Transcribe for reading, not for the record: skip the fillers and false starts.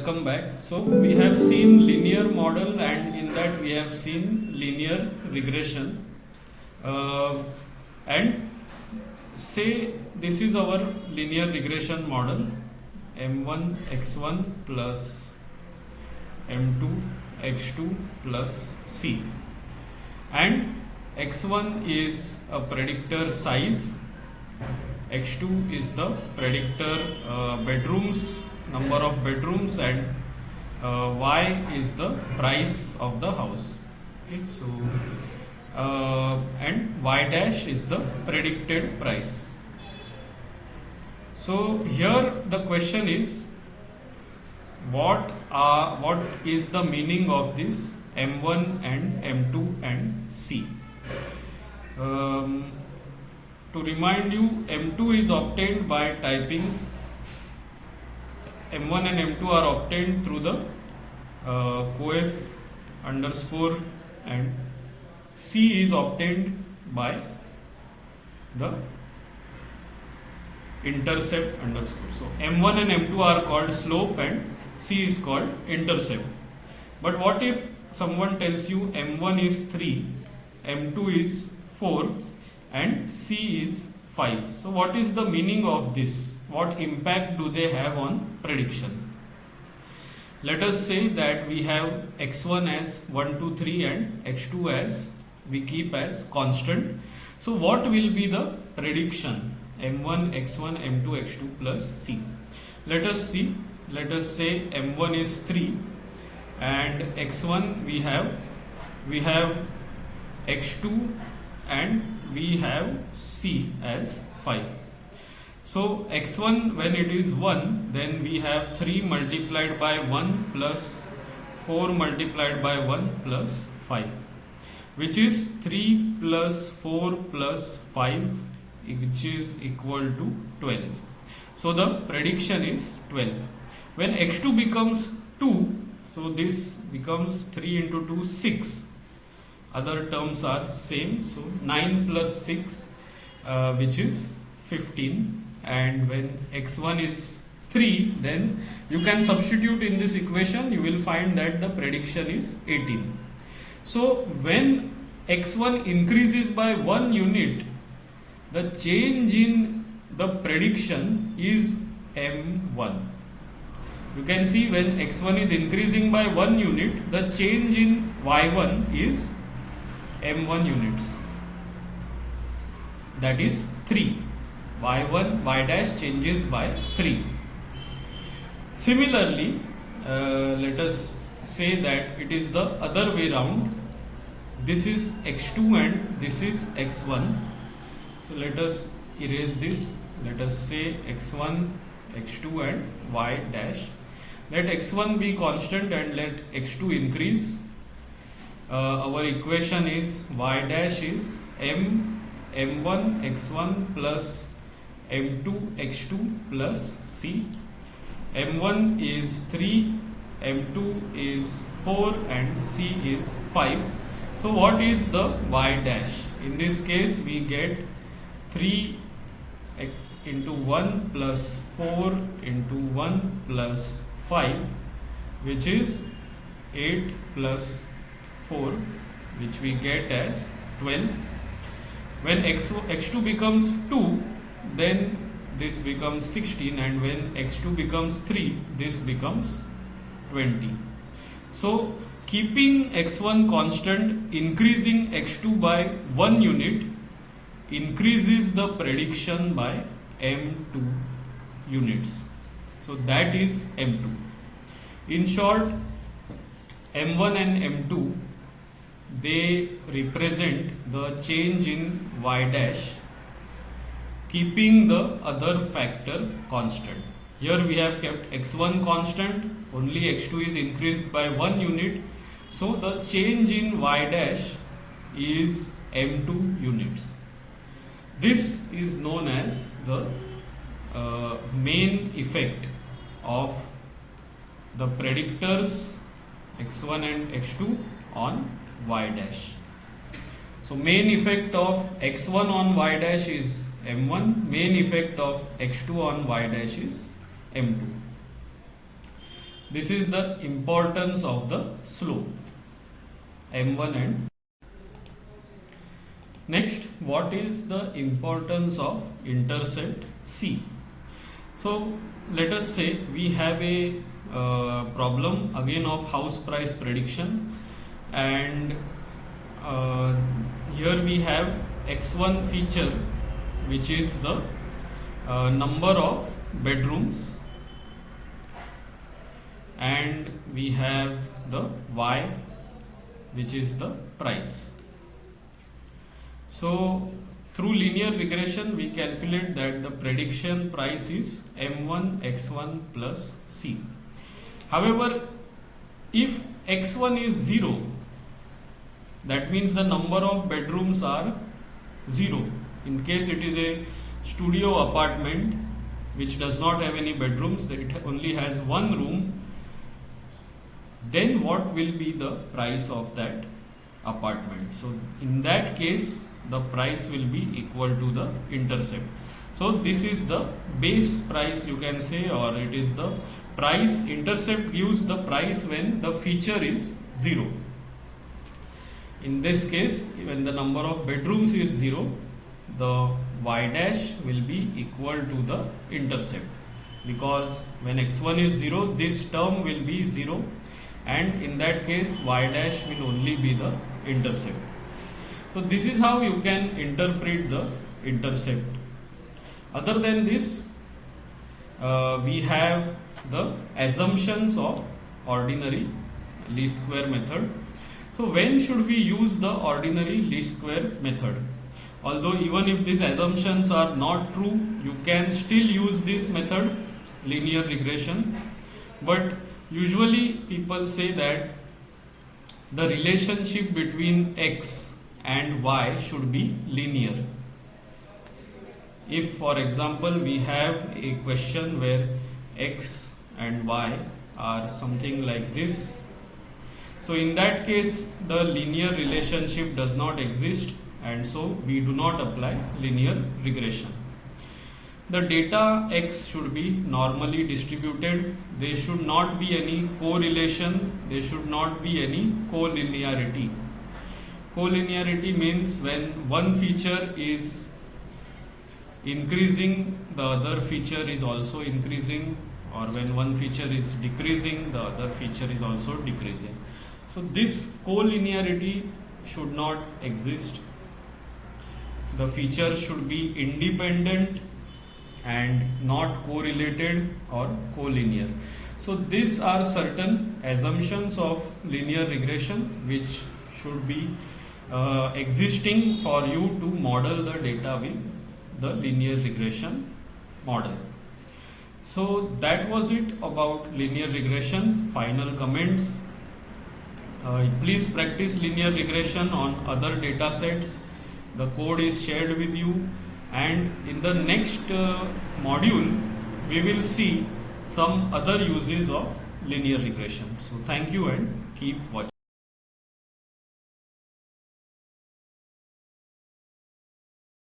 welcome back. So we have seen linear model, and in that we have seen linear regression. And say this is our linear regression model, m1 x1 plus m2 x2 plus c, and x1 is a predictor size, x2 is the predictor bedrooms, number of bedrooms, and y is the price of the house. Okay, so and y dash is the predicted price. So here the question is, what is the meaning of this m1 and m2 and c? To remind you, m2 is obtained by typing, m1 and m2 are obtained through the coef underscore, and c is obtained by the intercept underscore. So m1 and m2 are called slope and c is called intercept. But what if someone tells you m1 is 3, m2 is 4 and c is 5? So what is the meaning of this? What impact do they have on prediction? Let us say that we have x1 as 1, 2, 3 and x2 as we keep as constant. So what will be the prediction? m1, x1, m2, x2 plus c. Let us see. Let us say m1 is 3 and x1 we have x2 and we have c as 5. So x1 when it is 1, then we have 3 multiplied by 1 plus 4 multiplied by 1 plus 5, which is 3 plus 4 plus 5, which is equal to 12. So the prediction is 12. When x2 becomes 2, so this becomes 3 into 2, 6. Other terms are same, so 9 plus 6, which is 15. And when x1 is 3, then you can substitute in this equation, you will find that the prediction is 18. So when x1 increases by 1 unit, the change in the prediction is m1. You can see when x1 is increasing by 1 unit, the change in y1 is m1 units, that is 3. y dash changes by 3. Similarly, let us say that it is the other way round. This is x2 and this is x1. So let us erase this. Let us say x1, x2 and y dash. Let x1 be constant and let x2 increase. Our equation is y dash is m1 x1 plus m2 x2 plus c. m1 is 3, m2 is 4 and c is 5. So what is the y dash? In this case we get 3 into 1 plus 4 into 1 plus 5, which is 8 plus 4, which we get as 12. When x2 becomes 2, then this becomes 16, and when x2 becomes 3, this becomes 20. So keeping x1 constant, increasing x2 by 1 unit increases the prediction by m2 units. So that is m2. In short, m1 and m2, they represent the change in y dash, keeping the other factor constant. Here we have kept x1 constant, only x2 is increased by 1 unit. So the change in y dash is m2 units. This is known as the main effect of the predictors x1 and x2 on y dash. So main effect of x1 on y dash is m1, main effect of x2 on y dash is m2. This is the importance of the slope m1 and next, what is the importance of intercept C? So let us say we have a problem again of house price prediction, and here we have x1 feature, which is the number of bedrooms, and we have the y, which is the price. So through linear regression we calculate that the prediction price is m1 x1 plus c. However, if x1 is 0, that means the number of bedrooms are 0. In case it is a studio apartment which does not have any bedrooms, it only has one room, then what will be the price of that apartment? So in that case the price will be equal to the intercept. So this is the base price, you can say, or it is the price. Intercept gives the price when the feature is 0. In this case, when the number of bedrooms is 0, the y dash will be equal to the intercept, because when x1 is 0, this term will be 0, and in that case y dash will only be the intercept. So this is how you can interpret the intercept. Other than this, we have the assumptions of ordinary least square method. So when should we use the ordinary least square method? Although even if these assumptions are not true, you can still use this method, linear regression. But usually people say that the relationship between x and y should be linear. If, for example, we have a question where x and y are something like this, so in that case the linear relationship does not exist, and so we do not apply linear regression. The data x should be normally distributed. There should not be any correlation. There should not be any collinearity. Collinearity means when one feature is increasing, the other feature is also increasing, or when one feature is decreasing, the other feature is also decreasing. So this collinearity should not exist. The feature should be independent and not correlated or collinear. So these are certain assumptions of linear regression which should be existing for you to model the data with the linear regression model. So that was it about linear regression. Final comments. Please practice linear regression on other data sets. The code is shared with you, and in the next module we will see some other uses of linear regression. So thank you and keep watching.